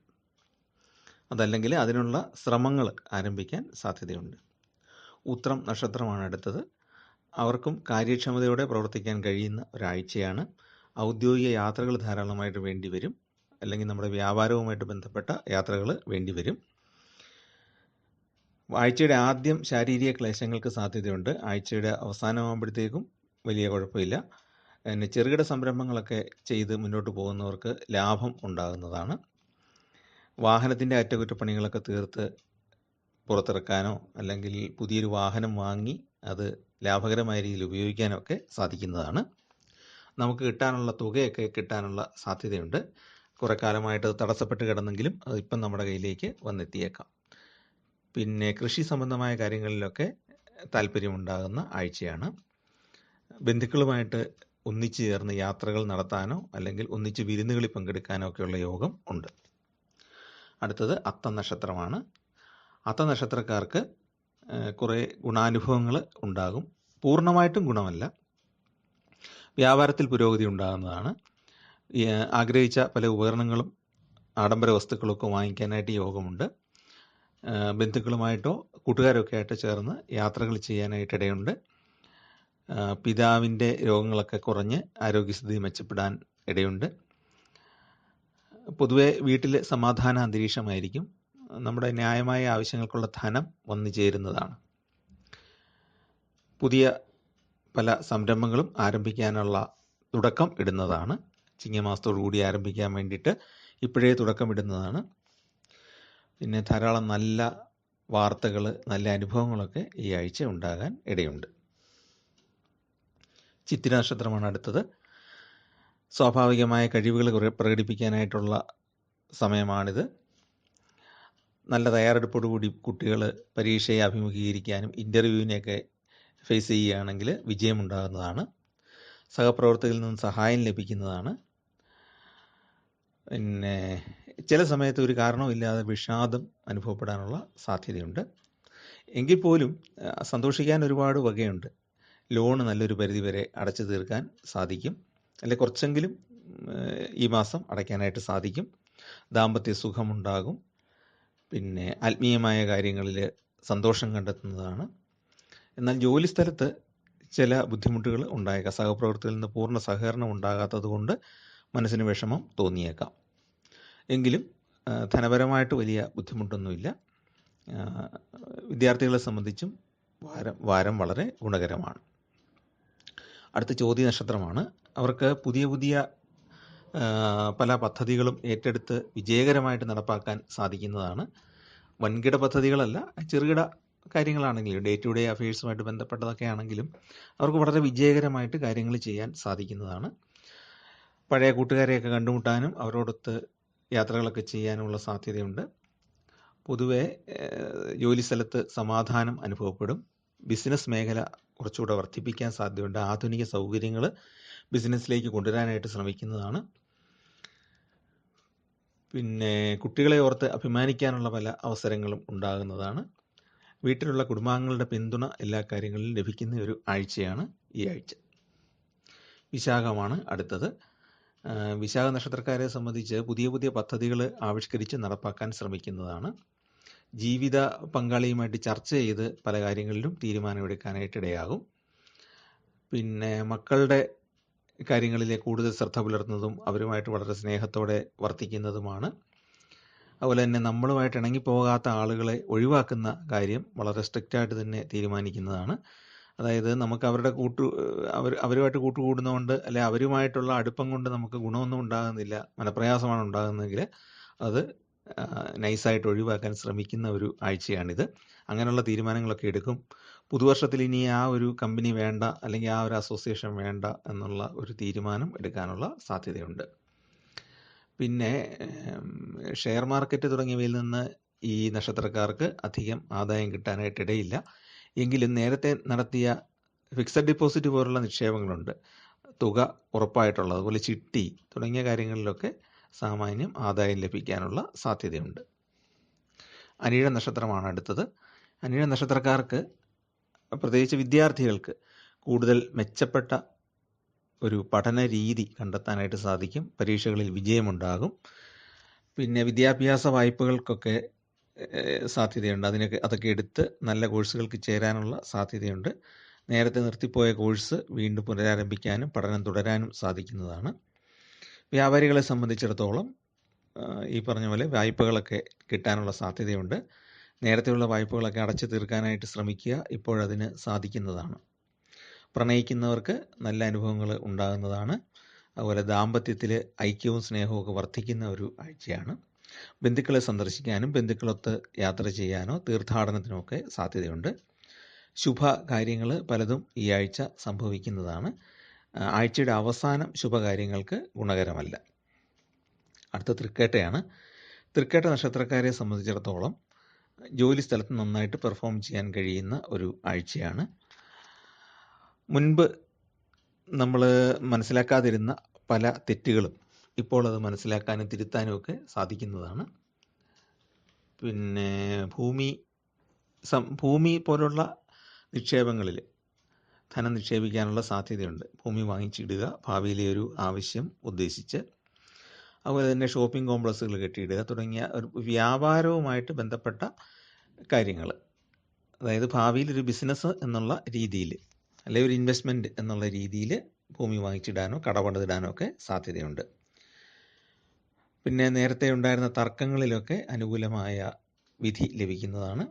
അതല്ലെങ്കിൽ അതിനുള്ള ശ്രമങ്ങൾ ആരംഭിക്കാൻ സാധ്യതയുണ്ട്. ഉത്രം നക്ഷത്രമാണ് അടുത്തത്. അവർക്കും കാര്യക്ഷമതയോടെ പ്രവർത്തിക്കാൻ കഴിയുന്ന ഒരാഴ്ചയാണ്. ഔദ്യോഗിക യാത്രകൾ ധാരാളമായിട്ട് വേണ്ടി വരും. അല്ലെങ്കിൽ നമ്മുടെ വ്യാപാരവുമായിട്ട് ബന്ധപ്പെട്ട യാത്രകൾ വേണ്ടി വരും. ആഴ്ചയുടെ ആദ്യം ശാരീരിക ക്ലേശങ്ങൾക്ക് സാധ്യതയുണ്ട്. ആഴ്ചയുടെ അവസാനമാകുമ്പോഴത്തേക്കും വലിയ കുഴപ്പമില്ല. പിന്നെ ചെറുകിട സംരംഭങ്ങളൊക്കെ ചെയ്ത് മുന്നോട്ട് പോകുന്നവർക്ക് ലാഭം ഉണ്ടാകുന്നതാണ്. വാഹനത്തിൻ്റെ അറ്റകുറ്റപ്പണികളൊക്കെ തീർത്ത് പുറത്തിറക്കാനോ അല്ലെങ്കിൽ പുതിയൊരു വാഹനം വാങ്ങി അത് ലാഭകരമായ രീതിയിൽ ഉപയോഗിക്കാനോ ഒക്കെ സാധിക്കുന്നതാണ്. നമുക്ക് കിട്ടാനുള്ള തുകയൊക്കെ കിട്ടാനുള്ള സാധ്യതയുണ്ട്. കുറേ കാലമായിട്ട് അത് തടസ്സപ്പെട്ട് കിടന്നെങ്കിലും അതിപ്പം നമ്മുടെ കയ്യിലേക്ക് വന്നെത്തിയേക്കാം. പിന്നെ കൃഷി സംബന്ധമായ കാര്യങ്ങളിലൊക്കെ താല്പര്യമുണ്ടാകുന്ന ആഴ്ചയാണ്. ബന്ധുക്കളുമായിട്ട് ഒന്നിച്ചു ചേർന്ന് യാത്രകൾ നടത്താനോ അല്ലെങ്കിൽ ഒന്നിച്ച് വിരുന്നുകളിൽ പങ്കെടുക്കാനോ ഒക്കെയുള്ള യോഗം ഉണ്ട്. അടുത്തത് അത്തം നക്ഷത്രമാണ്. അത്തം നക്ഷത്രക്കാർക്ക് കുറേ ഗുണാനുഭവങ്ങൾ ഉണ്ടാകും. പൂർണ്ണമായിട്ടും ഗുണമല്ല, വ്യാപാരത്തിൽ പുരോഗതി ഉണ്ടാകുന്നതാണ്. ആഗ്രഹിച്ച പല ഉപകരണങ്ങളും ആഡംബര വസ്തുക്കളൊക്കെ വാങ്ങിക്കാനായിട്ട് യോഗമുണ്ട്. ബന്ധുക്കളുമായിട്ടോ കൂട്ടുകാരൊക്കെ ആയിട്ട് ചേർന്ന് യാത്രകൾ ചെയ്യാനായിട്ടിടയുണ്ട്. പിതാവിൻ്റെ രോഗങ്ങളൊക്കെ കുറഞ്ഞ് ആരോഗ്യസ്ഥിതി മെച്ചപ്പെടാൻ ഇടയുണ്ട്. പൊതുവെ വീട്ടിൽ സമാധാന അന്തരീക്ഷമായിരിക്കും. നമ്മുടെ ന്യായമായ ആവശ്യങ്ങൾക്കുള്ള ധനം വന്നു ചേരുന്നതാണ്. പുതിയ പല സംരംഭങ്ങളും ആരംഭിക്കാനുള്ള തുടക്കം ഇടുന്നതാണ്. ചിങ്ങമാസത്തോടു കൂടി ആരംഭിക്കാൻ വേണ്ടിയിട്ട് ഇപ്പോഴേ തുടക്കം ഇടുന്നതാണ്. പിന്നെ ധാരാളം നല്ല വാർത്തകൾ, നല്ല അനുഭവങ്ങളൊക്കെ ഈ ആഴ്ച ഉണ്ടാകാൻ ഇടയുണ്ട്. ചിത്തിര നക്ഷത്രമാണ് അടുത്തത്. സ്വാഭാവികമായ കഴിവുകൾ പ്രകടിപ്പിക്കാനായിട്ടുള്ള സമയമാണിത്. നല്ല തയ്യാറെടുപ്പോടുകൂടി കുട്ടികൾ പരീക്ഷയെ അഭിമുഖീകരിക്കാനും ഇൻ്റർവ്യൂവിനെയൊക്കെ ഫേസ് ചെയ്യുകയാണെങ്കിൽ വിജയമുണ്ടാകുന്നതാണ്. സഹപ്രവർത്തകരിൽ നിന്നും സഹായം ലഭിക്കുന്നതാണ്. പിന്നെ ചില സമയത്ത് ഒരു കാരണവുമില്ലാതെ വിഷാദം അനുഭവപ്പെടാനുള്ള സാധ്യതയുണ്ട്. എങ്കിൽ പോലും സന്തോഷിക്കാൻ ഒരുപാട് വകയുണ്ട്. ലോണ് നല്ലൊരു പരിധിവരെ അടച്ചു തീർക്കാൻ സാധിക്കും, അല്ലെ കുറച്ചെങ്കിലും ഈ മാസം അടയ്ക്കാനായിട്ട് സാധിക്കും. ദാമ്പത്യ സുഖമുണ്ടാകും. പിന്നെ ആത്മീയമായ കാര്യങ്ങളിൽ സന്തോഷം കണ്ടെത്തുന്നതാണ്. എന്നാൽ ജോലിസ്ഥലത്ത് ചില ബുദ്ധിമുട്ടുകൾ ഉണ്ടായേക്കാം. സഹപ്രവർത്തകരിൽ നിന്ന് പൂർണ്ണ സഹകരണം ഉണ്ടാകാത്തത് കൊണ്ട് മനസ്സിന് വിഷമം തോന്നിയേക്കാം. എങ്കിലും ധനപരമായിട്ട് വലിയ ബുദ്ധിമുട്ടൊന്നുമില്ല. വിദ്യാർത്ഥികളെ സംബന്ധിച്ചും വാരം വളരെ ഗുണകരമാണ്. അടുത്ത ചോദ്യ നക്ഷത്രമാണ്. അവർക്ക് പുതിയ പുതിയ പല പദ്ധതികളും ഏറ്റെടുത്ത് വിജയകരമായിട്ട് നടപ്പാക്കാൻ സാധിക്കുന്നതാണ്. വൻകിട പദ്ധതികളല്ല, ചെറുകിട കാര്യങ്ങളാണെങ്കിലും ഡേ ടു ഡേ അഫയേഴ്സുമായിട്ട് ബന്ധപ്പെട്ടതൊക്കെ ആണെങ്കിലും അവർക്ക് വളരെ വിജയകരമായിട്ട് കാര്യങ്ങൾ ചെയ്യാൻ സാധിക്കുന്നതാണ്. പഴയ കൂട്ടുകാരെയൊക്കെ കണ്ടുമുട്ടാനും അവരോടൊത്ത് യാത്രകളൊക്കെ ചെയ്യാനുമുള്ള സാധ്യതയുണ്ട്. പൊതുവെ ജോലി സ്ഥലത്ത് സമാധാനം അനുഭവപ്പെടും. ബിസിനസ് മേഖല കുറച്ചുകൂടെ വർദ്ധിപ്പിക്കാൻ സാധ്യതയുണ്ട്. ആധുനിക സൗകര്യങ്ങൾ ബിസിനസ്സിലേക്ക് കൊണ്ടുവരാനായിട്ട് ശ്രമിക്കുന്നതാണ്. പിന്നെ കുട്ടികളെ ഓർത്ത് അഭിമാനിക്കാനുള്ള പല അവസരങ്ങളും ഉണ്ടാകുന്നതാണ്. വീട്ടിലുള്ള കുടുംബാംഗങ്ങളുടെ പിന്തുണ എല്ലാ കാര്യങ്ങളിലും ലഭിക്കുന്ന ഒരു ആഴ്ചയാണ് ഈ ആഴ്ച. വിശാഖമാണ് അടുത്തത്. വിശാഖ നക്ഷത്രക്കാരെ സംബന്ധിച്ച് പുതിയ പുതിയ പദ്ധതികൾ ആവിഷ്കരിച്ച് നടപ്പാക്കാൻ ശ്രമിക്കുന്നതാണ്. ജീവിത പങ്കാളിയുമായിട്ട് ചർച്ച ചെയ്ത് പല കാര്യങ്ങളിലും തീരുമാനമെടുക്കാനായിട്ട് ഇടയാകും. പിന്നെ മക്കളുടെ കാര്യങ്ങളിലെ കൂടുതൽ ശ്രദ്ധ പുലർത്തുന്നതും അവരുമായിട്ട് വളരെ സ്നേഹത്തോടെ വർത്തിക്കുന്നതുമാണ്. അതുപോലെ തന്നെ നമ്മളുമായിട്ട് ഇണങ്ങിപ്പോകാത്ത ആളുകളെ ഒഴിവാക്കുന്ന കാര്യം വളരെ സ്ട്രിക്റ്റായിട്ട് തന്നെ തീരുമാനിക്കുന്നതാണ്. അതായത് നമുക്ക് അവരുമായിട്ട് കൂട്ടുകൂടുന്നതുകൊണ്ട് അല്ലെ അവരുമായിട്ടുള്ള അടുപ്പം കൊണ്ട് നമുക്ക് ഗുണമൊന്നും ഉണ്ടാകുന്നില്ല, മനപ്രയാസമാണ് ഉണ്ടാകുന്നതെങ്കിൽ അത് നൈസായിട്ട് ഒഴിവാക്കാൻ ശ്രമിക്കുന്ന ഒരു ആഴ്ചയാണിത്. അങ്ങനെയുള്ള തീരുമാനങ്ങളൊക്കെ എടുക്കും. പുതുവർഷത്തിൽ ഇനി ആ ഒരു കമ്പനി വേണ്ട, അല്ലെങ്കിൽ ആ ഒരു അസോസിയേഷൻ വേണ്ട എന്നുള്ള ഒരു തീരുമാനം എടുക്കാനുള്ള സാധ്യതയുണ്ട്. പിന്നെ ഷെയർ മാർക്കറ്റ് തുടങ്ങിയവയിൽ നിന്ന് ഈ നക്ഷത്രക്കാർക്ക് അധികം ആദായം കിട്ടാനായിട്ടിടയില്ല. എങ്കിലും നേരത്തെ നടത്തിയ ഫിക്സഡ് ഡിപ്പോസിറ്റ് പോലുള്ള നിക്ഷേപങ്ങളുണ്ട്, തുക ഉറപ്പായിട്ടുള്ളത്, അതുപോലെ ചിട്ടി തുടങ്ങിയ കാര്യങ്ങളിലൊക്കെ സാമാന്യം ആദായം ലഭിക്കാനുള്ള സാധ്യതയുണ്ട്. അനിഴ നക്ഷത്രമാണ് അടുത്തത്. അനിഴ നക്ഷത്രക്കാർക്ക്, പ്രത്യേകിച്ച് വിദ്യാർത്ഥികൾക്ക്, കൂടുതൽ മെച്ചപ്പെട്ട ഒരു പഠന രീതി കണ്ടെത്താനായിട്ട് സാധിക്കും. പരീക്ഷകളിൽ വിജയമുണ്ടാകും. പിന്നെ വിദ്യാഭ്യാസ വായ്പകൾക്കൊക്കെ സാധ്യതയുണ്ട്. അതൊക്കെ എടുത്ത് നല്ല കോഴ്സുകൾക്ക് ചേരാനുള്ള സാധ്യതയുണ്ട്. നേരത്തെ നിർത്തിപ്പോയ കോഴ്സ് വീണ്ടും പുനരാരംഭിക്കാനും പഠനം തുടരാനും സാധിക്കുന്നതാണ്. വ്യാപാരികളെ സംബന്ധിച്ചിടത്തോളം ഈ പറഞ്ഞ പോലെ വായ്പകളൊക്കെ കിട്ടാനുള്ള സാധ്യതയുണ്ട്. നേരത്തെയുള്ള വായ്പകളൊക്കെ അടച്ചു തീർക്കാനായിട്ട് ശ്രമിക്കുക, ഇപ്പോഴതിന് സാധിക്കുന്നതാണ്. പ്രണയിക്കുന്നവർക്ക് നല്ല അനുഭവങ്ങൾ ഉണ്ടാകുന്നതാണ്. അതുപോലെ ദാമ്പത്യത്തിൽ ഐക്യവും സ്നേഹവും ഒക്കെ വർദ്ധിക്കുന്ന ഒരു ആഴ്ചയാണ്. ബന്ധുക്കളെ സന്ദർശിക്കാനും ബന്ധുക്കളൊത്ത് യാത്ര ചെയ്യാനോ തീർത്ഥാടനത്തിനോ ഒക്കെ സാധ്യതയുണ്ട്. ശുഭ കാര്യങ്ങൾ പലതും ഈ ആഴ്ച സംഭവിക്കുന്നതാണ്. ആഴ്ചയുടെ അവസാനം ശുഭകാര്യങ്ങൾക്ക് ഗുണകരമല്ല. അടുത്ത തൃക്കേട്ടയാണ്. തൃക്കേട്ട നക്ഷത്രക്കാരെ സംബന്ധിച്ചിടത്തോളം ജോലി സ്ഥലത്ത് നന്നായിട്ട് പെർഫോം ചെയ്യാൻ കഴിയുന്ന ഒരു ആഴ്ചയാണ്. മുൻപ് നമ്മൾ മനസ്സിലാക്കാതിരുന്ന പല തെറ്റുകളും ഇപ്പോൾ അത് മനസ്സിലാക്കാനും തിരുത്താനും ഒക്കെ സാധിക്കുന്നതാണ്. പിന്നെ ഭൂമി പോലുള്ള നിക്ഷേപങ്ങളിൽ ധനം നിക്ഷേപിക്കാനുള്ള സാധ്യതയുണ്ട്. ഭൂമി വാങ്ങിച്ചിടുക, ഭാവിയിലെ ഒരു ആവശ്യം ഉദ്ദേശിച്ച്. അതുപോലെ തന്നെ ഷോപ്പിംഗ് കോംപ്ലക്സുകൾ കെട്ടിയിടുക തുടങ്ങിയ ഒരു വ്യാപാരവുമായിട്ട് ബന്ധപ്പെട്ട കാര്യങ്ങൾ, അതായത് ഭാവിയിൽ ഒരു ബിസിനസ് എന്നുള്ള രീതിയിൽ, അല്ലെങ്കിൽ ഒരു ഇൻവെസ്റ്റ്മെൻറ്റ് എന്നുള്ള രീതിയിൽ ഭൂമി വാങ്ങിച്ചിടാനോ കടപണിതിടാനോ ഒക്കെ സാധ്യതയുണ്ട്. പിന്നെ നേരത്തെ ഉണ്ടായിരുന്ന തർക്കങ്ങളിലൊക്കെ അനുകൂലമായ വിധി ലഭിക്കുന്നതാണ്.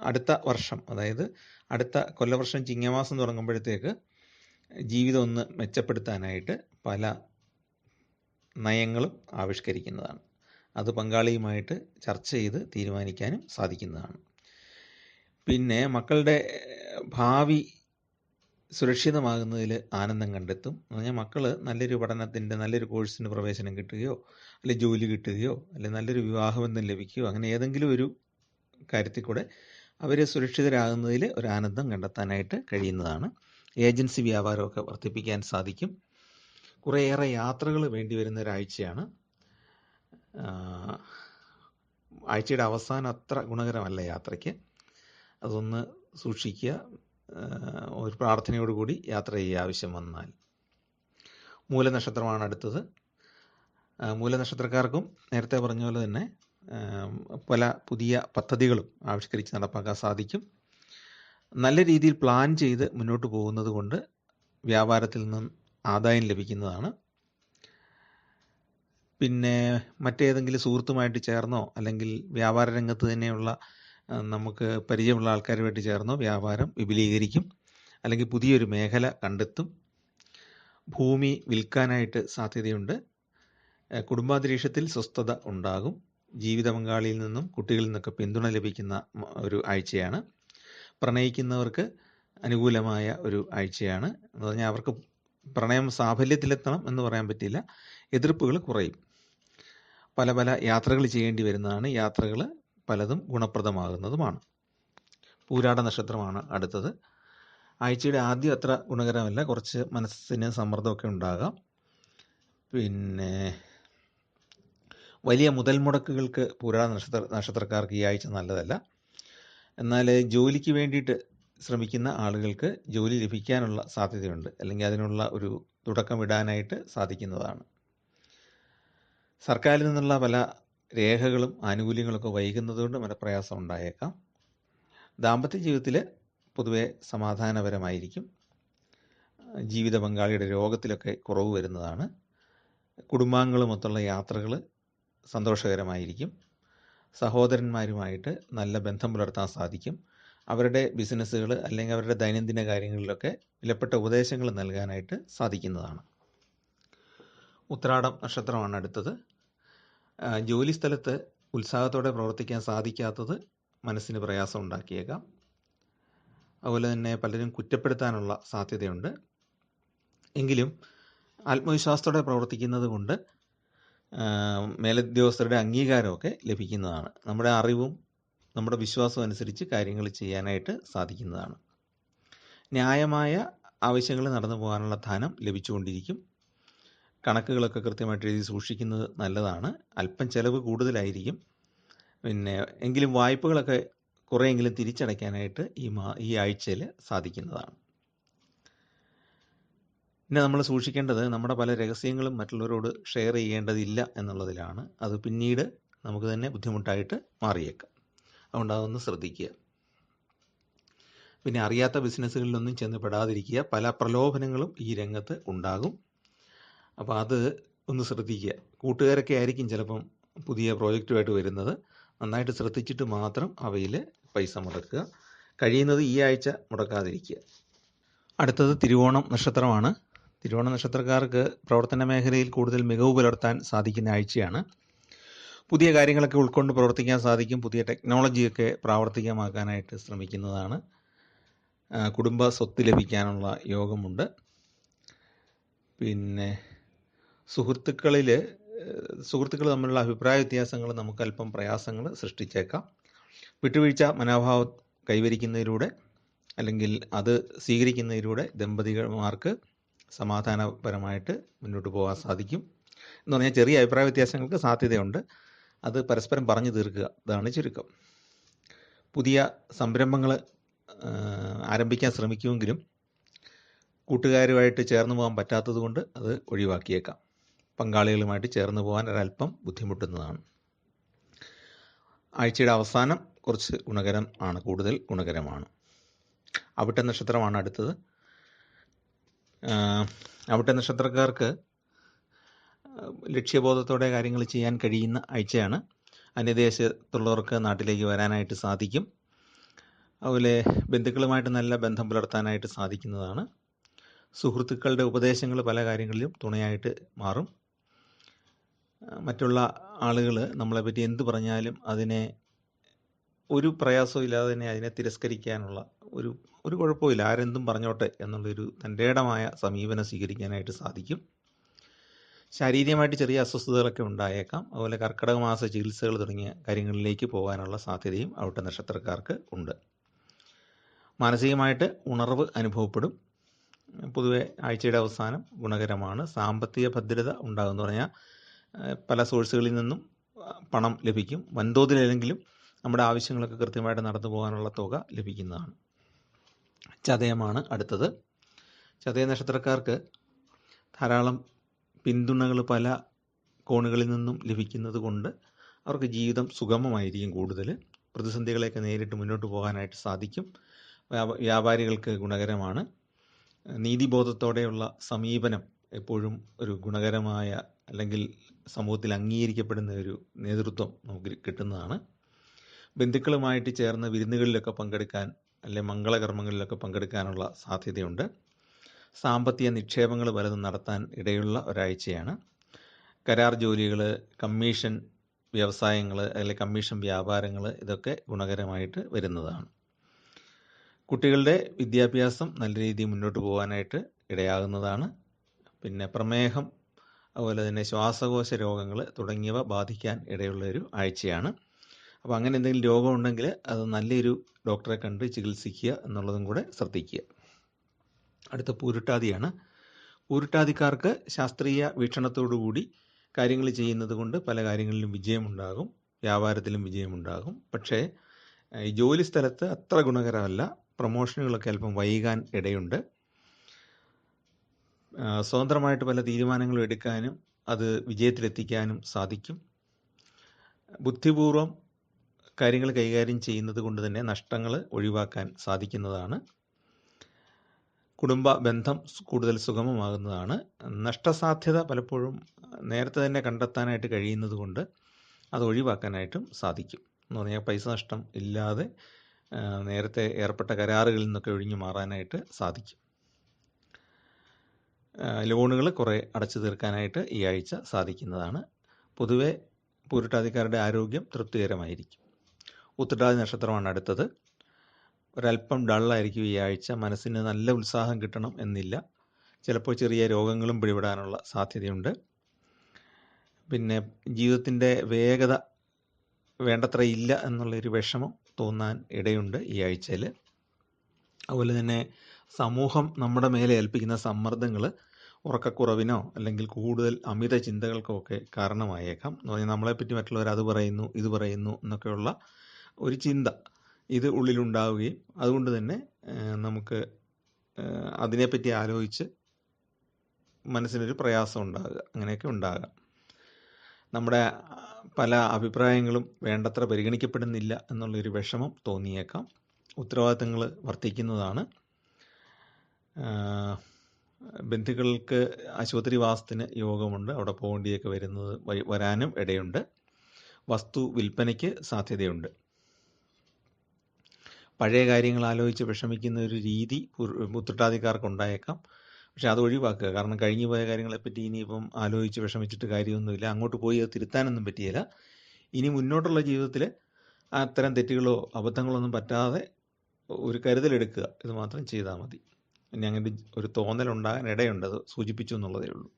അടുത്ത വർഷം, അതായത് അടുത്ത കൊല്ലവർഷം ചിങ്ങമാസം തുടങ്ങുമ്പോഴത്തേക്ക് ജീവിതം ഒന്ന് മെച്ചപ്പെടുത്താനായിട്ട് പല നയങ്ങളും ആവിഷ്കരിക്കുന്നതാണ്. അത് പങ്കാളിയുമായിട്ട് ചർച്ച ചെയ്ത് തീരുമാനിക്കാനും സാധിക്കുന്നതാണ്. പിന്നെ മക്കളുടെ ഭാവി സുരക്ഷിതമാകുന്നതിൽ ആനന്ദം കണ്ടെത്തും. എന്ന് പറഞ്ഞാൽ മക്കൾ നല്ലൊരു പഠനത്തിൻ്റെ, നല്ലൊരു കോഴ്സിന് പ്രവേശനം കിട്ടുകയോ, അല്ലെങ്കിൽ ജോലി കിട്ടുകയോ, അല്ലെങ്കിൽ നല്ലൊരു വിവാഹബന്ധം ലഭിക്കുകയോ, അങ്ങനെ ഏതെങ്കിലും ഒരു കാര്യത്തിൽ കൂടെ അവർ സുരക്ഷിതരാകുന്നതിൽ ഒരു ആനന്ദം കണ്ടെത്താനായിട്ട് കഴിയുന്നതാണ്. ഏജൻസി വ്യാപാരമൊക്കെ വർദ്ധിപ്പിക്കാൻ സാധിക്കും. കുറേയേറെ യാത്രകൾ വേണ്ടി വരുന്ന ഒരാഴ്ചയാണ്. ആഴ്ചയുടെ അവസാനം അത്ര ഗുണകരമല്ല യാത്രയ്ക്ക്, അതൊന്ന് സൂക്ഷിക്കുക. ഒരു പ്രാർത്ഥനയോടുകൂടി യാത്ര ചെയ്യുക ആവശ്യം വന്നാൽ. മൂലനക്ഷത്രമാണ് അടുത്തത്. മൂലനക്ഷത്രക്കാർക്കും നേരത്തെ പറഞ്ഞ പോലെ തന്നെ പല പുതിയ പദ്ധതികളും ആവിഷ്കരിച്ച് നടപ്പാക്കാൻ സാധിക്കും. നല്ല രീതിയിൽ പ്ലാൻ ചെയ്ത് മുന്നോട്ട് പോകുന്നത് കൊണ്ട് വ്യാപാരത്തിൽ നിന്നും ആദായം ലഭിക്കുന്നതാണ്. പിന്നെ മറ്റേതെങ്കിലും സുഹൃത്തുമായിട്ട് ചേർന്നോ, അല്ലെങ്കിൽ വ്യാപാര രംഗത്ത് തന്നെയുള്ള നമുക്ക് പരിചയമുള്ള ആൾക്കാരുമായിട്ട് ചേർന്നോ വ്യാപാരം വിപുലീകരിക്കും, അല്ലെങ്കിൽ പുതിയൊരു മേഖല കണ്ടെത്തും. ഭൂമി വിൽക്കാനായിട്ട് സാധ്യതയുണ്ട്. കുടുംബാന്തരീക്ഷത്തിൽ സ്വസ്ഥത ഉണ്ടാകും. ജീവിത പങ്കാളിയിൽ നിന്നും കുട്ടികളിൽ നിന്നൊക്കെ പിന്തുണ ലഭിക്കുന്ന ഒരു ആഴ്ചയാണ്. പ്രണയിക്കുന്നവർക്ക് അനുകൂലമായ ഒരു ആഴ്ചയാണ്. എന്ന് പറഞ്ഞാൽ അവർക്ക് പ്രണയം സാഫല്യത്തിലെത്തണം എന്ന് പറയാൻ പറ്റില്ല, എതിർപ്പുകൾ കുറയും. പല പല യാത്രകൾ ചെയ്യേണ്ടി വരുന്നതാണ്. യാത്രകൾ പലതും ഗുണപ്രദമാകുന്നതുമാണ്. പൂരാട നക്ഷത്രമാണ് അടുത്തത്. ആഴ്ചയുടെ ആദ്യം അത്ര ഗുണകരമല്ല, കുറച്ച് മനസ്സിന് സമ്മർദ്ദമൊക്കെ ഉണ്ടാകാം. പിന്നെ വലിയ മുതൽ മുടക്കുകൾക്ക് പൂരാട നക്ഷത്രക്കാർക്ക് ഈ ആഴ്ച നല്ലതല്ല. എന്നാൽ ജോലിക്ക് വേണ്ടിയിട്ട് ശ്രമിക്കുന്ന ആളുകൾക്ക് ജോലി ലഭിക്കാനുള്ള സാധ്യതയുണ്ട്, അല്ലെങ്കിൽ അതിനുള്ള ഒരു തുടക്കമിടാനായിട്ട് സാധിക്കുന്നതാണ്. സർക്കാരിൽ നിന്നുള്ള പല രേഖകളും ആനുകൂല്യങ്ങളൊക്കെ വൈകുന്നതുകൊണ്ട് മനപ്രയാസം ഉണ്ടായേക്കാം. ദാമ്പത്യ ജീവിതത്തിൽ പൊതുവെ സമാധാനപരമായിരിക്കും. ജീവിത പങ്കാളിയുടെ രോഗത്തിലൊക്കെ കുറവ് വരുന്നതാണ്. കുടുംബാംഗങ്ങളുമൊത്തുള്ള യാത്രകൾ സന്തോഷകരമായിരിക്കും. സഹോദരന്മാരുമായിട്ട് നല്ല ബന്ധം പുലർത്താൻ സാധിക്കും. അവരുടെ ബിസിനസ്സുകൾ അല്ലെങ്കിൽ അവരുടെ ദൈനംദിന കാര്യങ്ങളിലൊക്കെ വിലപ്പെട്ട ഉപദേശങ്ങൾ നൽകാനായിട്ട് സാധിക്കുന്നതാണ്. ഉത്രാടം നക്ഷത്രമാണ് അടുത്തത്. ജോലി സ്ഥലത്ത് ഉത്സാഹത്തോടെ പ്രവർത്തിക്കാൻ സാധിക്കാത്തത് മനസ്സിന് പ്രയാസം ഉണ്ടാക്കിയേക്കാം. അതുപോലെ തന്നെ പലരും കുറ്റപ്പെടുത്താനുള്ള സാധ്യതയുണ്ട്. എങ്കിലും ആത്മവിശ്വാസത്തോടെ പ്രവർത്തിക്കുന്നത് കൊണ്ട് മേലുദ്യോഗസ്ഥരുടെ അംഗീകാരമൊക്കെ ലഭിക്കുന്നതാണ്. നമ്മുടെ അറിവും നമ്മുടെ വിശ്വാസവും അനുസരിച്ച് കാര്യങ്ങൾ ചെയ്യാനായിട്ട് സാധിക്കുന്നതാണ്. ന്യായമായ ആവശ്യങ്ങൾ നടന്നു പോകാനുള്ള ധനം ലഭിച്ചുകൊണ്ടിരിക്കും. കണക്കുകളൊക്കെ കൃത്യമായിട്ട് എഴുതി സൂക്ഷിക്കുന്നത് നല്ലതാണ്. അല്പം ചിലവ് കൂടുതലായിരിക്കും. എങ്കിലും വായ്പകളൊക്കെ കുറേയെങ്കിലും തിരിച്ചടയ്ക്കാനായിട്ട് ഈ ആഴ്ചയിൽ സാധിക്കുന്നതാണ്. പിന്നെ നമ്മൾ സൂക്ഷിക്കേണ്ടത് നമ്മുടെ പല രഹസ്യങ്ങളും മറ്റുള്ളവരോട് ഷെയർ ചെയ്യേണ്ടതില്ല എന്നുള്ളതിലാണ്. അത് പിന്നീട് നമുക്ക് തന്നെ ബുദ്ധിമുട്ടായിട്ട് മാറിയേക്കാം. അതുകൊണ്ട് അതൊന്ന് ശ്രദ്ധിക്കുക. പിന്നെ അറിയാത്ത ബിസിനസ്സുകളിലൊന്നും ചെന്ന് പെടാതിരിക്കുക. പല പ്രലോഭനങ്ങളും ഈ രംഗത്ത് ഉണ്ടാകും. അപ്പോൾ അത് ഒന്ന് ശ്രദ്ധിക്കുക. കൂട്ടുകാരൊക്കെ ആയിരിക്കും ചിലപ്പം പുതിയ പ്രോജക്റ്റുമായിട്ട് വരുന്നത്. നന്നായിട്ട് ശ്രദ്ധിച്ചിട്ട് മാത്രം അവയിൽ പൈസ മുടക്കുക. കഴിയുന്നത് ഈ ആഴ്ച മുടക്കാതിരിക്കുക. അടുത്തത് തിരുവോണം നക്ഷത്രമാണ്. തിരുവോണ നക്ഷത്രക്കാർക്ക് പ്രവർത്തന മേഖലയിൽ കൂടുതൽ മികവ് പുലർത്താൻ സാധിക്കുന്ന ആഴ്ചയാണ്. പുതിയ കാര്യങ്ങളൊക്കെ ഉൾക്കൊണ്ട് പ്രവർത്തിക്കാൻ സാധിക്കും. പുതിയ ടെക്നോളജിയൊക്കെ പ്രാവർത്തികമാക്കാനായിട്ട് ശ്രമിക്കുന്നതാണ്. കുടുംബ സ്വത്ത് ലഭിക്കാനുള്ള യോഗമുണ്ട്. പിന്നെ സുഹൃത്തുക്കൾ തമ്മിലുള്ള അഭിപ്രായ വ്യത്യാസങ്ങൾ നമുക്ക് അല്പം പ്രയാസങ്ങൾ സൃഷ്ടിച്ചേക്കാം. വിട്ടുവീഴ്ച മനോഭാവം കൈവരിക്കുന്നതിലൂടെ അല്ലെങ്കിൽ അത് സ്വീകരിക്കുന്നതിലൂടെ ദമ്പതിമാർക്ക് സമാധാനപരമായിട്ട് മുന്നോട്ട് പോകാൻ സാധിക്കും. എന്ന് പറഞ്ഞാൽ ചെറിയ അഭിപ്രായ വ്യത്യാസങ്ങൾക്ക് സാധ്യതയുണ്ട്. അത് പരസ്പരം പറഞ്ഞു തീർക്കുക. ഇതാണ് ചുരുക്കം. പുതിയ സംരംഭങ്ങൾ ആരംഭിക്കാൻ ശ്രമിക്കുമെങ്കിലും കൂട്ടുകാരുമായിട്ട് ചേർന്ന് പോകാൻ പറ്റാത്തത് കൊണ്ട് അത് ഒഴിവാക്കിയേക്കാം. പങ്കാളികളുമായിട്ട് ചേർന്ന് പോകാൻ ഒരല്പം ബുദ്ധിമുട്ടുന്നതാണ്. ആഴ്ചയുടെ അവസാനം കുറച്ച് കൂടുതൽ ഗുണകരമാണ്. അവിട്ട നക്ഷത്രമാണ് അടുത്തത്. അവിട്ട നക്ഷത്രക്കാർക്ക് ലക്ഷ്യബോധത്തോടെ കാര്യങ്ങൾ ചെയ്യാൻ കഴിയുന്ന ആഴ്ചയാണ്. അന്യദേശത്തുള്ളവർക്ക് നാട്ടിലേക്ക് വരാനായിട്ട് സാധിക്കും. അതുപോലെ ബന്ധുക്കളുമായിട്ട് നല്ല ബന്ധം പുലർത്താനായിട്ട് സാധിക്കുന്നതാണ്. സുഹൃത്തുക്കളുടെ ഉപദേശങ്ങൾ പല കാര്യങ്ങളിലും തുണയായിട്ട് മാറും. മറ്റുള്ള ആളുകൾ നമ്മളെപ്പറ്റി എന്ത് പറഞ്ഞാലും അതിനെ ഒരു പ്രയാസവും ഇല്ലാതെ തന്നെ അതിനെ തിരസ്കരിക്കാനുള്ള ഒരു കുഴപ്പമില്ല, ആരെന്തും പറഞ്ഞോട്ടെ എന്നുള്ളൊരു തൻ്റേടമായ സമീപനം സ്വീകരിക്കാനായിട്ട് സാധിക്കും. ശാരീരികമായിട്ട് ചെറിയ അസ്വസ്ഥതകളൊക്കെ ഉണ്ടായേക്കാം. അതുപോലെ കർക്കിടക മാസ ചികിത്സകൾ തുടങ്ങിയ കാര്യങ്ങളിലേക്ക് പോകാനുള്ള സാധ്യതയും അവിട്ട നക്ഷത്രക്കാർക്ക് ഉണ്ട്. മാനസികമായിട്ട് ഉണർവ് അനുഭവപ്പെടും. പൊതുവെ ആഴ്ചയുടെ അവസാനം ഗുണകരമാണ്. സാമ്പത്തിക ഭദ്രത ഉണ്ടാകുമെന്ന് പറഞ്ഞാൽ പല സോഴ്സുകളിൽ നിന്നും പണം ലഭിക്കും. വൻതോതിലല്ലെങ്കിലും നമ്മുടെ ആവശ്യങ്ങളൊക്കെ കൃത്യമായിട്ട് നടന്നു പോകാനുള്ള തുക ലഭിക്കുന്നതാണ്. ചതയമാണ് അടുത്തത്. ചതയ നക്ഷത്രക്കാർക്ക് ധാരാളം പിന്തുണകൾ പല കോണുകളിൽ നിന്നും ലഭിക്കുന്നത് കൊണ്ട് അവർക്ക് ജീവിതം സുഗമമായിരിക്കും. കൂടുതൽ പ്രതിസന്ധികളെയൊക്കെ നേരിട്ട് മുന്നോട്ട് പോകാനായിട്ട് സാധിക്കും. വ്യാപാരികൾക്ക് ഗുണകരമാണ്. നീതിബോധത്തോടെയുള്ള സമീപനം എപ്പോഴും ഒരു ഗുണകരമായ അല്ലെങ്കിൽ സമൂഹത്തിൽ അംഗീകരിക്കപ്പെടുന്ന ഒരു നേതൃത്വം നമുക്ക് കിട്ടുന്നതാണ്. ബന്ധുക്കളുമായിട്ട് ചേർന്ന് വിരുന്നുകളിലൊക്കെ പങ്കെടുക്കാൻ അല്ലെങ്കിൽ മംഗളകർമ്മങ്ങളിലൊക്കെ പങ്കെടുക്കാനുള്ള സാധ്യതയുണ്ട്. സാമ്പത്തിക നിക്ഷേപങ്ങൾ പലതും നടത്താൻ ഇടയുള്ള ഒരാഴ്ചയാണ്. കരാർ ജോലികൾ, കമ്മീഷൻ വ്യവസായങ്ങൾ അല്ലെങ്കിൽ കമ്മീഷൻ വ്യാപാരങ്ങൾ ഇതൊക്കെ ഗുണകരമായിട്ട് വരുന്നതാണ്. കുട്ടികളുടെ വിദ്യാഭ്യാസം നല്ല രീതിയിൽ മുന്നോട്ട് പോകാനായിട്ട് ഇടയാകുന്നതാണ്. പിന്നെ പ്രമേഹം, അതുപോലെ തന്നെ ശ്വാസകോശ രോഗങ്ങൾ തുടങ്ങിയവ ബാധിക്കാൻ ഇടയുള്ള ഒരു ആഴ്ചയാണ്. അപ്പോൾ അങ്ങനെ എന്തെങ്കിലും രോഗമുണ്ടെങ്കിൽ അത് നല്ലൊരു ഡോക്ടറെ കണ്ട് ചികിത്സിക്കുക എന്നുള്ളതും കൂടെ ശ്രദ്ധിക്കുക. അടുത്ത പൂരുട്ടാതിയാണ്. പൂരുട്ടാതിക്കാർക്ക് ശാസ്ത്രീയ വീക്ഷണത്തോടുകൂടി കാര്യങ്ങൾ ചെയ്യുന്നത് കൊണ്ട് പല കാര്യങ്ങളിലും വിജയമുണ്ടാകും, വ്യാപാരത്തിലും വിജയമുണ്ടാകും. പക്ഷേ ഈ ജോലി സ്ഥലത്ത് അത്ര ഗുണകരമല്ല. പ്രൊമോഷനുകളൊക്കെ അല്പം വൈകാൻ ഇടയുണ്ട്. സ്വതന്ത്രമായിട്ട് പല തീരുമാനങ്ങളും എടുക്കാനും അത് വിജയത്തിലെത്തിക്കാനും സാധിക്കും. ബുദ്ധിപൂർവം കാര്യങ്ങൾ കൈകാര്യം ചെയ്യുന്നത് കൊണ്ട് തന്നെ നഷ്ടങ്ങൾ ഒഴിവാക്കാൻ സാധിക്കുന്നതാണ്. കുടുംബ ബന്ധം കൂടുതൽ സുഗമമാകുന്നതാണ്. നഷ്ടസാധ്യത പലപ്പോഴും നേരത്തെ തന്നെ കണ്ടെത്താനായിട്ട് കഴിയുന്നത് കൊണ്ട് അത് ഒഴിവാക്കാനായിട്ടും സാധിക്കും. എന്ന് പറഞ്ഞാൽ പൈസ നഷ്ടം ഇല്ലാതെ നേരത്തെ ഏർപ്പെട്ട കരാറുകളിൽ നിന്നൊക്കെ ഒഴിഞ്ഞു മാറാനായിട്ട് സാധിക്കും. ലോണുകൾ കുറേ അടച്ചു തീർക്കാനായിട്ട് ഈ ആഴ്ച സാധിക്കുന്നതാണ്. പൊതുവെ പൂരുട്ടാതിക്കാരുടെ ആരോഗ്യം തൃപ്തികരമായിരിക്കും. ഉത്രട്ടാതി നക്ഷത്രമാണ് അടുത്തത്. ഒരല്പം ഡള്ളായിരിക്കും ഈ ആഴ്ച. മനസ്സിന് നല്ല ഉത്സാഹം കിട്ടണം എന്നില്ല. ചിലപ്പോൾ ചെറിയ രോഗങ്ങളും പിടിപെടാനുള്ള സാധ്യതയുണ്ട്. പിന്നെ ജീവിതത്തിൻ്റെ വേഗത വേണ്ടത്ര ഇല്ല എന്നുള്ളൊരു വിഷമം തോന്നാൻ ഇടയുണ്ട് ഈ ആഴ്ചയിൽ. അതുപോലെ തന്നെ സമൂഹം നമ്മുടെ മേലെ ഏൽപ്പിക്കുന്ന സമ്മർദ്ദങ്ങൾ ഉറക്കക്കുറവിനോ അല്ലെങ്കിൽ കൂടുതൽ അമിത ചിന്തകൾക്കോ ഒക്കെ കാരണമായേക്കാം. എന്ന് പറഞ്ഞാൽ നമ്മളെപ്പറ്റി മറ്റുള്ളവർ അത് പറയുന്നു ഇത് പറയുന്നു എന്നൊക്കെയുള്ള ഒരു ചിന്ത ഇത് ഉള്ളിലുണ്ടാവുകയും അതുകൊണ്ട് തന്നെ നമുക്ക് അതിനെപ്പറ്റി ആലോചിച്ച് മനസ്സിനൊരു പ്രയാസം ഉണ്ടാകുക, അങ്ങനെയൊക്കെ ഉണ്ടാകാം. നമ്മുടെ പല അഭിപ്രായങ്ങളും വേണ്ടത്ര പരിഗണിക്കപ്പെടുന്നില്ല എന്നുള്ളൊരു വിഷമം തോന്നിയേക്കാം. ഉത്തരവാദിത്തങ്ങൾ വർദ്ധിക്കുന്നതാണ്. ബന്ധുക്കൾക്ക് ആശുപത്രിവാസത്തിന് യോഗമുണ്ട്. അവിടെ പോകേണ്ടിയൊക്കെ വരാനും ഇടയുണ്ട്. വസ്തു വിൽപ്പനയ്ക്ക് സാധ്യതയുണ്ട്. പഴയ കാര്യങ്ങൾ ആലോചിച്ച് വിഷമിക്കുന്ന ഒരു രീതി ഉത്രട്ടാതിക്കാർക്ക് ഉണ്ടായേക്കാം. പക്ഷെ അത് ഒഴിവാക്കുക. കാരണം കഴിഞ്ഞു പോയ കാര്യങ്ങളെപ്പറ്റി ഇനിയിപ്പം ആലോചിച്ച് വിഷമിച്ചിട്ട് കാര്യമൊന്നുമില്ല. അങ്ങോട്ട് പോയി അത് തിരുത്താനൊന്നും പറ്റിയില്ല. ഇനി മുന്നോട്ടുള്ള ജീവിതത്തിൽ അത്തരം തെറ്റുകളോ അബദ്ധങ്ങളോ ഒന്നും പറ്റാതെ ഒരു കരുതലെടുക്കുക. ഇത് മാത്രം ചെയ്താൽ മതി. ഇനി അങ്ങനെ ഒരു തോന്നലുണ്ടാകാൻ ഇടയുണ്ട്. അത് സൂചിപ്പിച്ചു എന്നുള്ളതേ ഉള്ളൂ.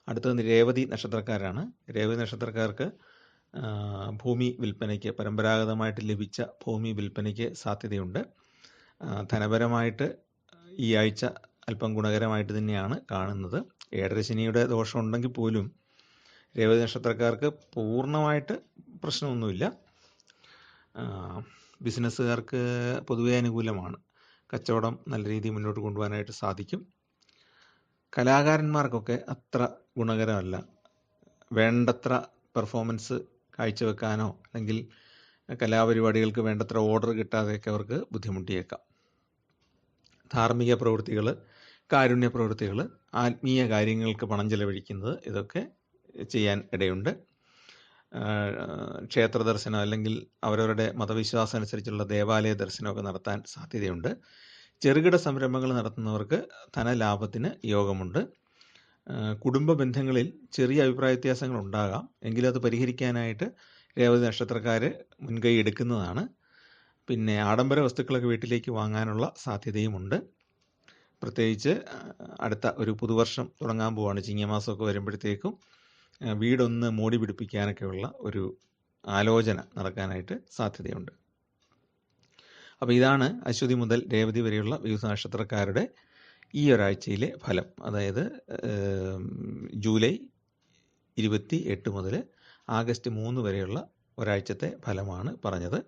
അടുത്തത് രേവതി നക്ഷത്രക്കാരാണ്. രേവതി നക്ഷത്രക്കാർക്ക് ഭൂമി വിൽപ്പനയ്ക്ക്, പരമ്പരാഗതമായിട്ട് ലഭിച്ച ഭൂമി വിൽപ്പനയ്ക്ക് സാധ്യതയുണ്ട്. ധനപരമായിട്ട് ഈ ആഴ്ച അല്പം ഗുണകരമായിട്ട് തന്നെയാണ് കാണുന്നത്. ഏഴരശനിയുടെ ദോഷം ഉണ്ടെങ്കിൽ പോലും രേവതി നക്ഷത്രക്കാർക്ക് പൂർണ്ണമായിട്ട് പ്രശ്നമൊന്നുമില്ല. ബിസിനസ്സുകാർക്ക് പൊതുവെ അനുകൂലമാണ്. കച്ചവടം നല്ല രീതിയിൽ മുന്നോട്ട് കൊണ്ടുപോകാനായിട്ട് സാധിക്കും. കലാകാരന്മാർക്കൊക്കെ അത്ര ഗുണകരമല്ല. വേണ്ടത്ര പെർഫോമൻസ് കാഴ്ചവെക്കാനോ അല്ലെങ്കിൽ കലാപരിപാടികൾക്ക് വേണ്ടത്ര ഓർഡർ കിട്ടാതെയൊക്കെ അവർക്ക് ബുദ്ധിമുട്ടിയേക്കാം. ധാർമ്മിക പ്രവൃത്തികൾ, കാരുണ്യ പ്രവൃത്തികൾ, ആത്മീയ കാര്യങ്ങൾക്ക് പണം ചെലവഴിക്കുന്നത്, ഇതൊക്കെ ചെയ്യാൻ ഇടയുണ്ട്. ക്ഷേത്ര ദർശനം അല്ലെങ്കിൽ അവരവരുടെ മതവിശ്വാസം അനുസരിച്ചുള്ള ദേവാലയ ദർശനമൊക്കെ നടത്താൻ സാധ്യതയുണ്ട്. ചെറുകിട സംരംഭങ്ങൾ നടത്തുന്നവർക്ക് ധനലാഭത്തിന് യോഗമുണ്ട്. കുടുംബ ബന്ധങ്ങളിൽ ചെറിയ അഭിപ്രായ വ്യത്യാസങ്ങൾ ഉണ്ടാകാം. എങ്കിലും അത് പരിഹരിക്കാനായിട്ട് രേവതി നക്ഷത്രക്കാർ മുൻകൈ എടുക്കുന്നതാണ്. പിന്നെ ആഡംബര വസ്തുക്കളൊക്കെ വീട്ടിലേക്ക് വാങ്ങാനുള്ള സാധ്യതയുമുണ്ട്. പ്രത്യേകിച്ച് അടുത്ത ഒരു പുതുവർഷം തുടങ്ങാൻ പോവാണ്. ചിങ്ങമാസമൊക്കെ വരുമ്പോഴത്തേക്കും വീടൊന്ന് മോടി പിടിപ്പിക്കാനൊക്കെയുള്ള ഒരു ആലോചന നടക്കാനായിട്ട് സാധ്യതയുണ്ട്. അപ്പോൾ ഇതാണ് അശ്വതി മുതൽ രേവതി വരെയുള്ള വിവിധ നക്ഷത്രക്കാരുടെ ഈ ഒരാഴ്ചയിലെ ഫലം. അതായത് ജൂലൈ 28 മുതൽ ആഗസ്റ്റ് 3 വരെയുള്ള ഒരാഴ്ചത്തെ ഫലമാണ് പറഞ്ഞത്.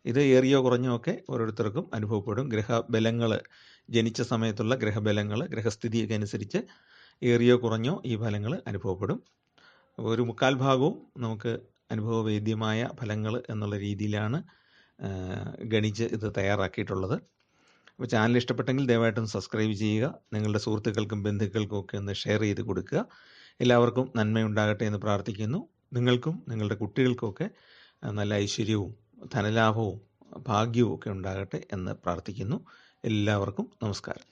ഇത് ഏറിയോ കുറഞ്ഞോ ഒക്കെ ഓരോരുത്തർക്കും അനുഭവപ്പെടും. ഗ്രഹബലങ്ങൾ, ജനിച്ച സമയത്തുള്ള ഗ്രഹബലങ്ങൾ, ഗ്രഹസ്ഥിതിയൊക്കെ അനുസരിച്ച് ഏറിയോ കുറഞ്ഞോ ഈ ഫലങ്ങൾ അനുഭവപ്പെടും. ഒരു 3/4 ഭാഗവും നമുക്ക് അനുഭവവേദ്യമായ ഫലങ്ങൾ എന്നുള്ള രീതിയിലാണ് ഗണിച്ച് ഇത് തയ്യാറാക്കിയിട്ടുള്ളത്. അപ്പോൾ ചാനൽ ഇഷ്ടപ്പെട്ടെങ്കിൽ ദയവായിട്ടും സബ്സ്ക്രൈബ് ചെയ്യുക. നിങ്ങളുടെ സുഹൃത്തുക്കൾക്കും ബന്ധുക്കൾക്കും ഒക്കെ ഒന്ന് ഷെയർ ചെയ്ത് കൊടുക്കുക. എല്ലാവർക്കും നന്മയുണ്ടാകട്ടെ എന്ന് പ്രാർത്ഥിക്കുന്നു. നിങ്ങൾക്കും നിങ്ങളുടെ കുട്ടികൾക്കുമൊക്കെ നല്ല ഐശ്വര്യവും ധനലാഭവും ഭാഗ്യവും ഒക്കെ ഉണ്ടാകട്ടെ എന്ന് പ്രാർത്ഥിക്കുന്നു. എല്ലാവർക്കും നമസ്കാരം.